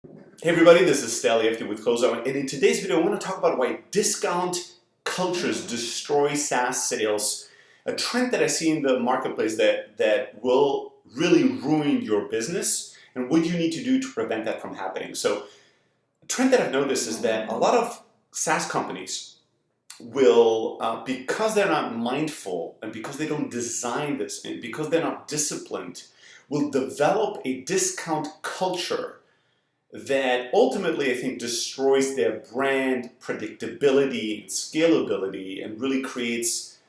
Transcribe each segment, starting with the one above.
Hey everybody, this is Stanley FD with Closeout, and in today's video I want to talk about why discount cultures destroy SaaS sales, a trend that I see in the marketplace that will really ruin your business, and what you need to do to prevent that from happening. So a trend that I've noticed is that a lot of SaaS companies will, because they're not mindful and because they don't design this and because they're not disciplined, will develop a discount culture that ultimately I think destroys their brand predictability and scalability and really creates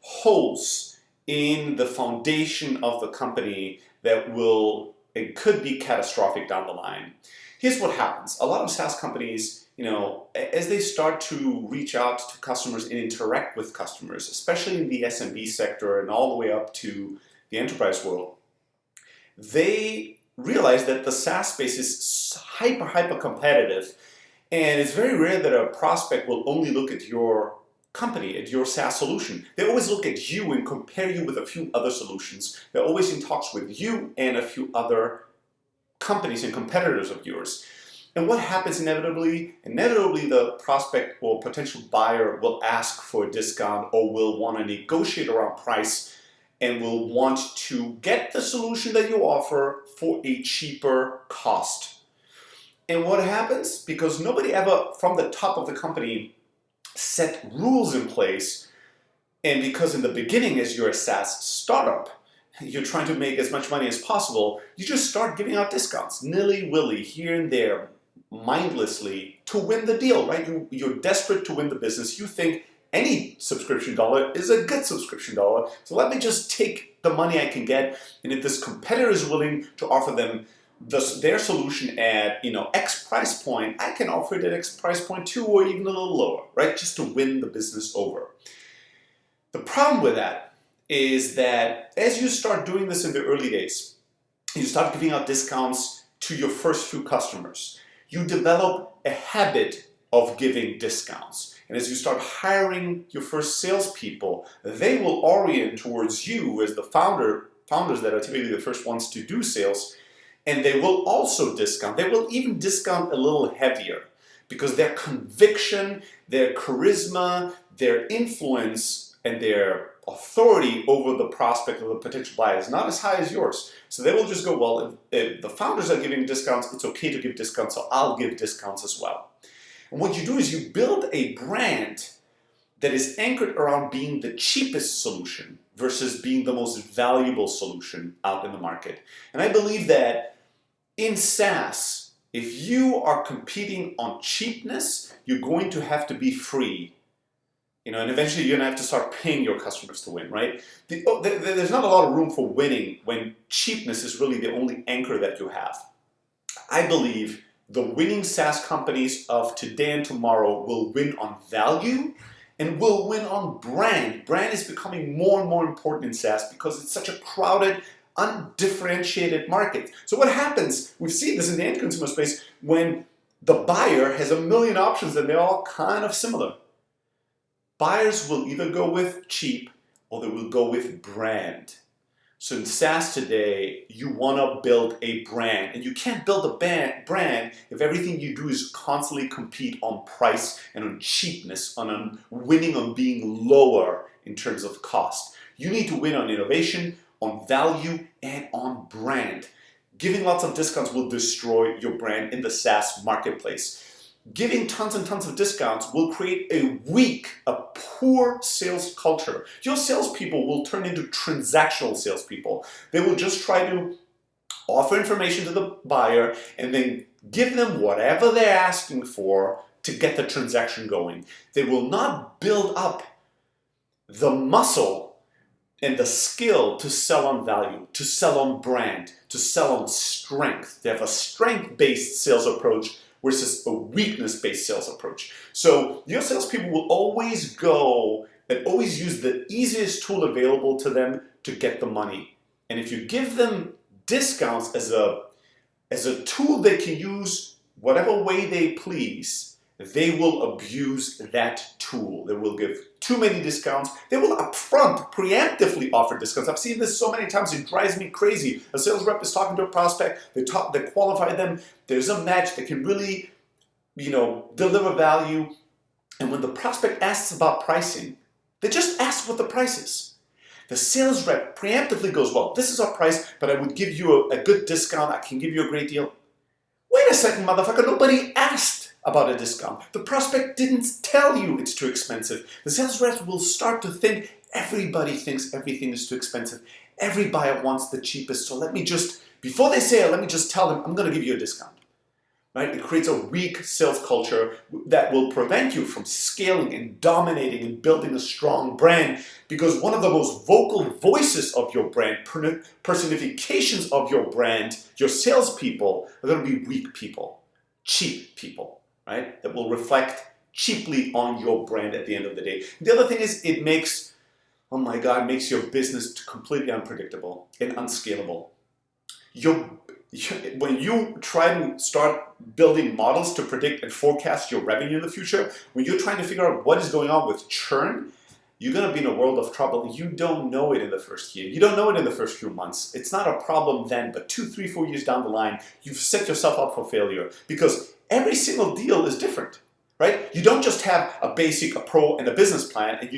holes in the foundation of the company that will, it could be catastrophic down the line. Here's what happens. A lot of SaaS companies, as they start to reach out to customers and interact with customers, especially in the SMB sector and all the way up to the enterprise world, they realize that the SaaS space is hyper competitive, and it's very rare that a prospect will only look at your company, at your SaaS solution. They always look at you and compare you with a few other solutions. They're always in talks with you and a few other companies and competitors of yours. And what happens inevitably? Inevitably, the prospect or potential buyer will ask for a discount or will want to negotiate around price and will want to get the solution that you offer for a cheaper cost. And what happens? Because nobody ever, from the top of the company, set rules in place, and because in the beginning, as you're a SaaS startup, you're trying to make as much money as possible, you just start giving out discounts, nilly-willy, here and there, mindlessly, to win the deal, right? You're desperate to win the business. You think any subscription dollar is a good subscription dollar, so let me just take the money I can get, and if this competitor is willing to offer them their solution at X price point, I can offer it at X price point too, or even a little lower, right? Just to win the business over. The problem with that is that as you start doing this in the early days, you start giving out discounts to your first few customers. You develop a habit of giving discounts. And as you start hiring your first salespeople, they will orient towards you as the founders that are typically the first ones to do sales, and they will also discount. They will even discount a little heavier because their conviction, their charisma, their influence, and their authority over the prospect of the potential buyer is not as high as yours. So they will just go, well, if the founders are giving discounts, it's okay to give discounts, so I'll give discounts as well. And what you do is you build a brand that is anchored around being the cheapest solution versus being the most valuable solution out in the market. And I believe that in SaaS, if you are competing on cheapness, you're going to have to be free. And eventually you're going to have to start paying your customers to win, right? There's not a lot of room for winning when cheapness is really the only anchor that you have. I believe the winning SaaS companies of today and tomorrow will win on value and will win on brand. Brand is becoming more and more important in SaaS because it's such a crowded, undifferentiated market. So what happens, we've seen this in the end consumer space, when the buyer has a million options and they're all kind of similar. Buyers will either go with cheap or they will go with brand. So in SaaS today, you want to build a brand, and you can't build a brand if everything you do is constantly compete on price and on cheapness, on winning on being lower in terms of cost. You need to win on innovation, on value, and on brand. Giving lots of discounts will destroy your brand in the SaaS marketplace. Giving tons and tons of discounts will create a poor sales culture. Your salespeople will turn into transactional salespeople. They will just try to offer information to the buyer and then give them whatever they're asking for to get the transaction going. They will not build up the muscle and the skill to sell on value, to sell on brand, to sell on strength. They have a strength-based sales approach versus a weakness-based sales approach. So your salespeople will always go and always use the easiest tool available to them to get the money. And if you give them discounts as a tool they can use whatever way they please, they will abuse that tool. They will give too many discounts. They will upfront, preemptively offer discounts. I've seen this so many times, it drives me crazy. A sales rep is talking to a prospect, they qualify them, there's a match, they can really, deliver value. And when the prospect asks about pricing, they just ask what the price is. The sales rep preemptively goes, well, this is our price, but I would give you a good discount. I can give you a great deal. Wait a second, motherfucker, nobody asked about a discount. The prospect didn't tell you it's too expensive. The sales rep will start to think everybody thinks everything is too expensive. Every buyer wants the cheapest. So before they say it, let me just tell them, I'm going to give you a discount. Right? It creates a weak sales culture that will prevent you from scaling and dominating and building a strong brand, because one of the most vocal voices of your brand, personifications of your brand, your salespeople, are going to be weak people, cheap people, right? That will reflect cheaply on your brand at the end of the day. The other thing is it makes your business completely unpredictable and unscalable. When you try to start building models to predict and forecast your revenue in the future, when you're trying to figure out what is going on with churn, you're going to be in a world of trouble. You don't know it in the first year. You don't know it in the first few months. It's not a problem then, but 2, 3, 4 years down the line, you've set yourself up for failure, because every single deal is different, right? You don't just have a basic, a pro, and a business plan, and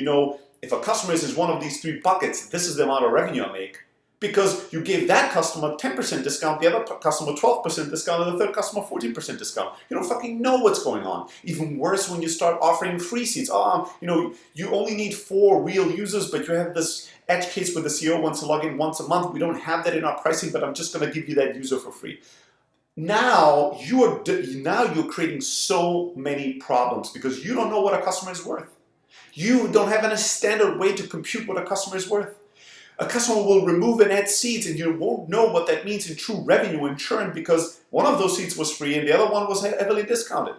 if a customer is one of these 3 buckets, this is the amount of revenue I make. Because you gave that customer 10% discount, the other customer 12% discount, and the third customer 14% discount. You don't fucking know what's going on. Even worse when you start offering free seats. You only need 4 real users, but you have this edge case where the CEO wants to log in once a month. We don't have that in our pricing, but I'm just going to give you that user for free. Now you're creating so many problems because you don't know what a customer is worth. You don't have a standard way to compute what a customer is worth. A customer will remove and add seats, and you won't know what that means in true revenue and churn, because one of those seats was free and the other one was heavily discounted.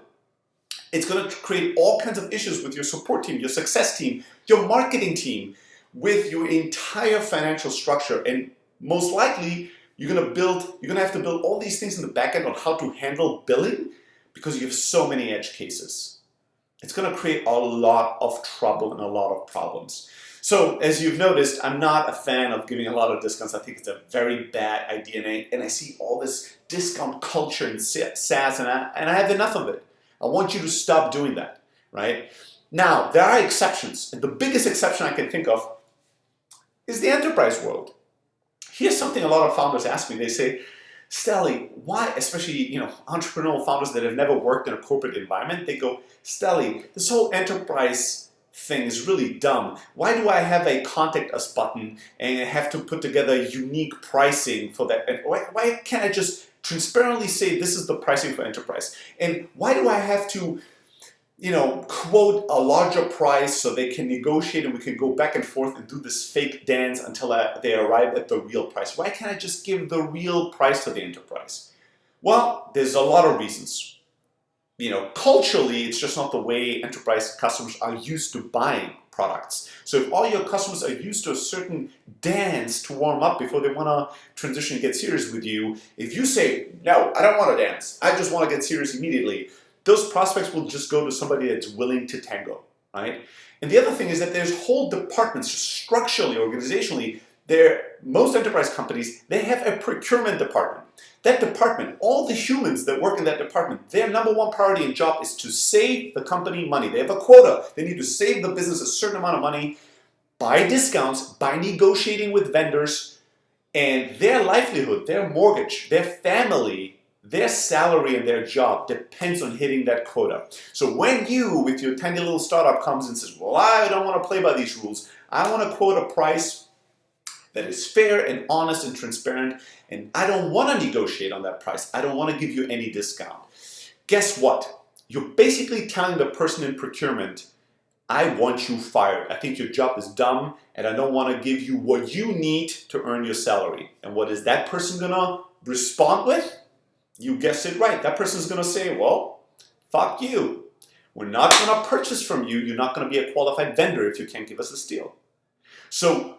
It's going to create all kinds of issues with your support team, your success team, your marketing team, with your entire financial structure. And most likely, you're going to have to build all these things in the back end on how to handle billing, because you have so many edge cases. It's going to create a lot of trouble and a lot of problems. So, as you've noticed, I'm not a fan of giving a lot of discounts. I think it's a very bad idea, and I see all this discount culture in SaaS, and I have enough of it. I want you to stop doing that, right? Now, there are exceptions, and the biggest exception I can think of is the enterprise world. Here's something a lot of founders ask me. They say, Stelly, why, especially entrepreneurial founders that have never worked in a corporate environment, they go, Stelly, this whole enterprise thing is really dumb. Why do I have a contact us button and I have to put together unique pricing for that? And why can't I just transparently say this is the pricing for enterprise? And why do I have to, quote a larger price so they can negotiate and we can go back and forth and do this fake dance until they arrive at the real price? Why can't I just give the real price to the enterprise? Well, there's a lot of reasons. Culturally, it's just not the way enterprise customers are used to buying products. So if all your customers are used to a certain dance to warm up before they want to transition and get serious with you, if you say, no, I don't want to dance, I just want to get serious immediately, those prospects will just go to somebody that's willing to tango, right? And the other thing is that there's whole departments, structurally, organizationally, most enterprise companies, they have a procurement department. That department, all the humans that work in that department, their number one priority and job is to save the company money. They have a quota. They need to save the business a certain amount of money by discounts, by negotiating with vendors, and their livelihood, their mortgage, their family, their salary and their job depends on hitting that quota. So when you, with your tiny little startup, comes and says, well, I don't want to play by these rules. I want to quote a price that is fair and honest and transparent, and I don't want to negotiate on that price. I don't want to give you any discount. Guess what? You're basically telling the person in procurement, I want you fired. I think your job is dumb, and I don't want to give you what you need to earn your salary. And what is that person going to respond with? You guessed it right. That person's going to say, well, fuck you. We're not going to purchase from you. You're not going to be a qualified vendor if you can't give us this deal. So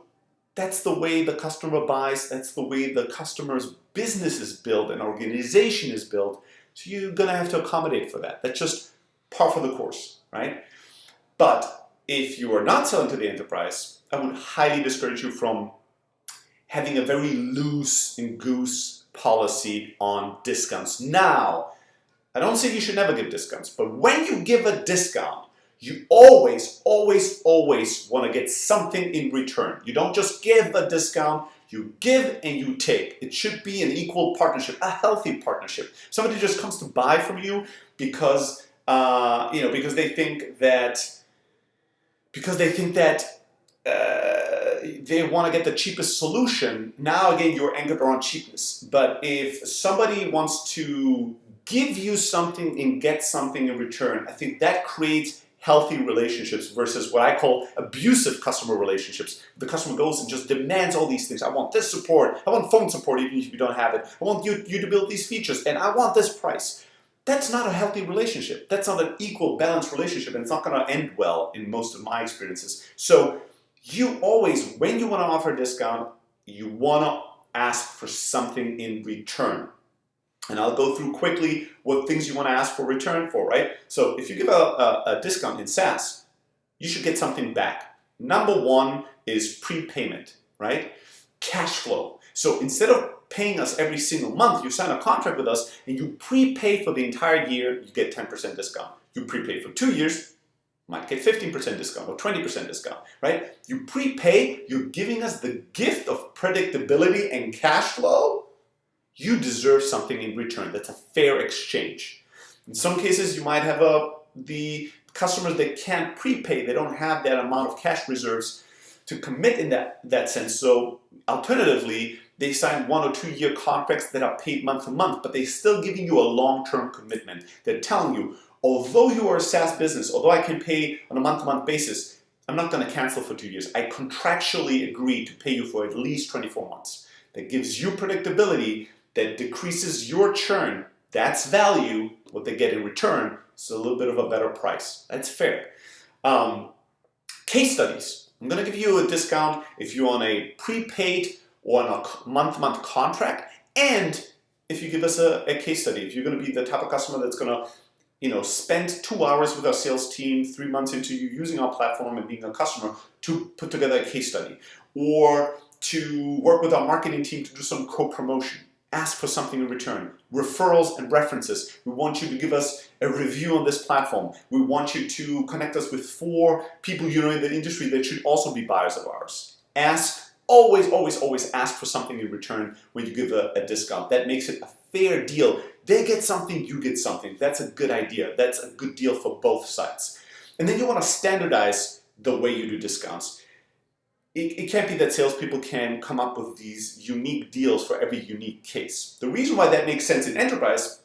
that's the way the customer buys. That's the way the customer's business is built and organization is built. So you're going to have to accommodate for that. That's just par for the course, right? But if you are not selling to the enterprise, I would highly discourage you from having a very loose and goose policy on discounts. Now, I don't say you should never give discounts, but when you give a discount, you always want to get something in return. You don't just give a discount, you give and you take. It should be an equal partnership, a healthy partnership. Somebody just comes to buy from you because because they think that they want to get the cheapest solution. Now again, you're anchored around cheapness. But if somebody wants to give you something and get something in return, I think that creates healthy relationships versus what I call abusive customer relationships. The customer goes and just demands all these things. I want this support. I want phone support even if you don't have it. I want you to build these features and I want this price. That's not a healthy relationship. That's not an equal, balanced relationship, and it's not going to end well in most of my experiences. So you always, when you want to offer a discount, you want to ask for something in return. And I'll go through quickly what things you want to ask for return for, right? So if you give a discount in SaaS, you should get something back. Number one is prepayment, right? Cash flow. So instead of paying us every single month, you sign a contract with us and you prepay for the entire year, you get 10% discount. You prepay for 2 years, might get 15% discount or 20% discount, right? You prepay, you're giving us the gift of predictability and cash flow. You deserve something in return. That's a fair exchange. In some cases, you might have the customers that can't prepay. They don't have that amount of cash reserves to commit in that sense. So alternatively, they sign 1 or 2 year contracts that are paid month to month, but they're still giving you a long-term commitment. They're telling you, although you are a SaaS business, although I can pay on a month-to-month basis, I'm not going to cancel for 2 years. I contractually agree to pay you for at least 24 months. That gives you predictability, that decreases your churn. That's value. What they get in return is a little bit of a better price. That's fair. Case studies. I'm going to give you a discount if you're on a prepaid or on a month-to-month contract, and if you give us a case study. If you're going to be the type of customer that's going to spend 2 hours with our sales team 3 months into you using our platform and being a customer to put together a case study, or to work with our marketing team to do some co-promotion. Ask for something in return. Referrals and references. We want you to give us a review on this platform. We want you to connect us with 4 people you know in the industry that should also be buyers of ours. Always ask for something in return when you give a discount. That makes it a fair deal. They get something, you get something. That's a good idea. That's a good deal for both sides. And then you want to standardize the way you do discounts. It can't be that salespeople can come up with these unique deals for every unique case. The reason why that makes sense in enterprise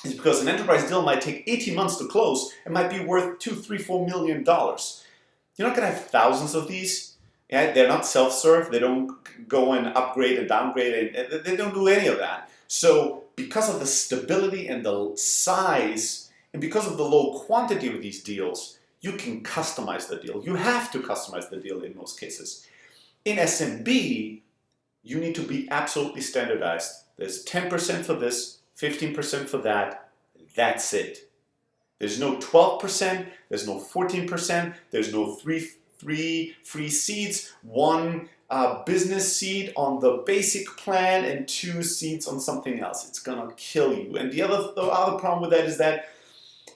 is because an enterprise deal might take 18 months to close and might be worth $2, $3, $4 million. You're not going to have thousands of these. Yeah, they're not self-serve. They don't go and upgrade and downgrade, and they don't do any of that. So because of the stability and the size, and because of the low quantity of these deals, you can customize the deal. You have to customize the deal in most cases. In SMB, you need to be absolutely standardized. There's 10% for this, 15% for that. That's it. There's no 12%, there's no 14%, there's no three free seats, 1 business seat on the basic plan and 2 seats on something else. It's gonna kill you. And the other problem with that is that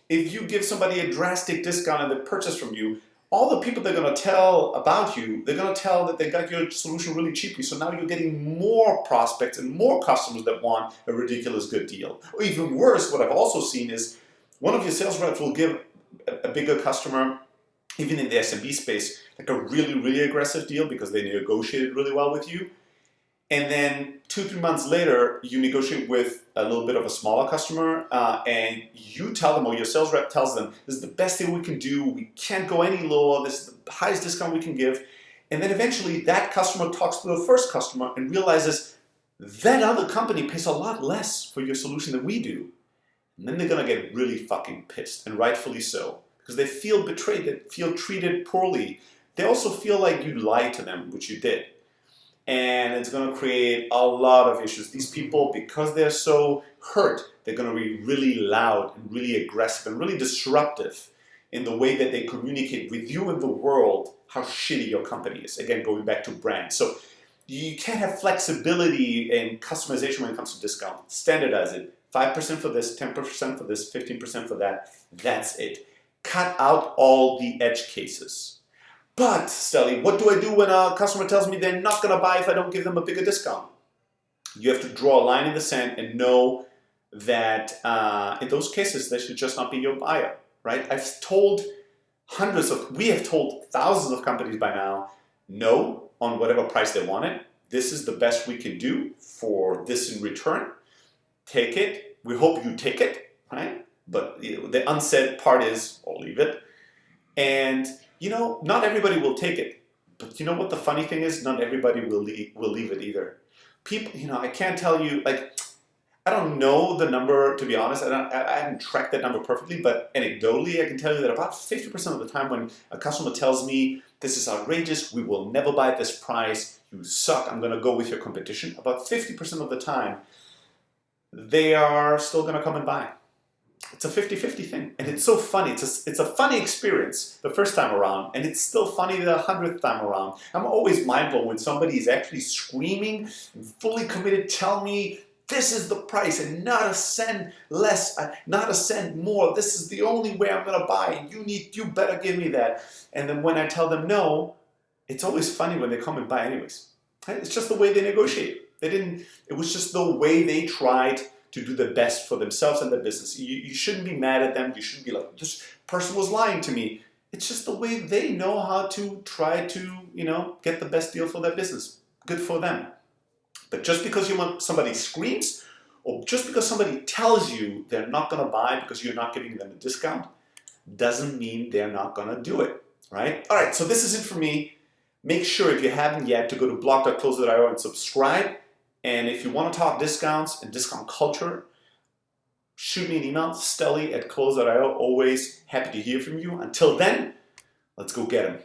if you give somebody a drastic discount and they purchase from you, all the people they're going to tell about you, they're going to tell that they got your solution really cheaply. So now you're getting more prospects and more customers that want a ridiculous good deal. Or even worse, what I've also seen is one of your sales reps will give a bigger customer, even in the SMB space, like a really, really aggressive deal because they negotiated really well with you. And then 2-3 months later, you negotiate with a little bit of a smaller customer and you tell them, or your sales rep tells them, this is the best thing we can do. We can't go any lower. This is the highest discount we can give. And then eventually that customer talks to the first customer and realizes that other company pays a lot less for your solution than we do. And then they're going to get really fucking pissed, and rightfully so, because they feel betrayed, they feel treated poorly. They also feel like you lied to them, which you did. And it's going to create a lot of issues. These people, because they're so hurt. They're going to be really loud and really aggressive and really disruptive in the way that they communicate with you and the world how shitty your company is. Again, going back to brand. So you can't have flexibility and customization when it comes to discount. Standardize it. 5% for this, 10% for this, 15% for that. That's it. Cut out all the edge cases. But, Stelly, what do I do when a customer tells me they're not going to buy if I don't give them a bigger discount? You have to draw a line in the sand and know that in those cases, they should just not be your buyer, right? We have told thousands of companies by now, no on whatever price they want it. This is the best we can do for this in return. Take it. We hope you take it, right? But the unsaid part is, I'll leave it. And not everybody will take it. But you know what the funny thing is? Not everybody will leave it either. People, I can't tell you, I don't know the number, to be honest. I haven't tracked that number perfectly, but anecdotally, I can tell you that about 50% of the time when a customer tells me, this is outrageous, we will never buy at this price, you suck, I'm going to go with your competition, about 50% of the time, they are still going to come and buy. It's a 50-50 thing. And it's so funny. It's a funny experience the first time around, and it's still funny the 100th time around. I'm always mind blown when somebody is actually screaming and fully committed, tell me this is the price and not a cent less, not a cent more. This is the only way I'm going to buy. You better give me that. And then when I tell them no, it's always funny when they come and buy anyways. It's just the way they negotiate. It was just the way they tried to do the best for themselves and their business. You shouldn't be mad at them. You shouldn't be like, this person was lying to me. It's just the way they know how to try to, get the best deal for their business. Good for them. But just because somebody screams, or just because somebody tells you they're not going to buy because you're not giving them a discount, doesn't mean they're not going to do it, right? All right, so this is it for me. Make sure, if you haven't yet, to go to blog.close.io and subscribe. And if you want to talk discounts and discount culture, shoot me an email, stelly@close.io. Always happy to hear from you. Until then, let's go get them.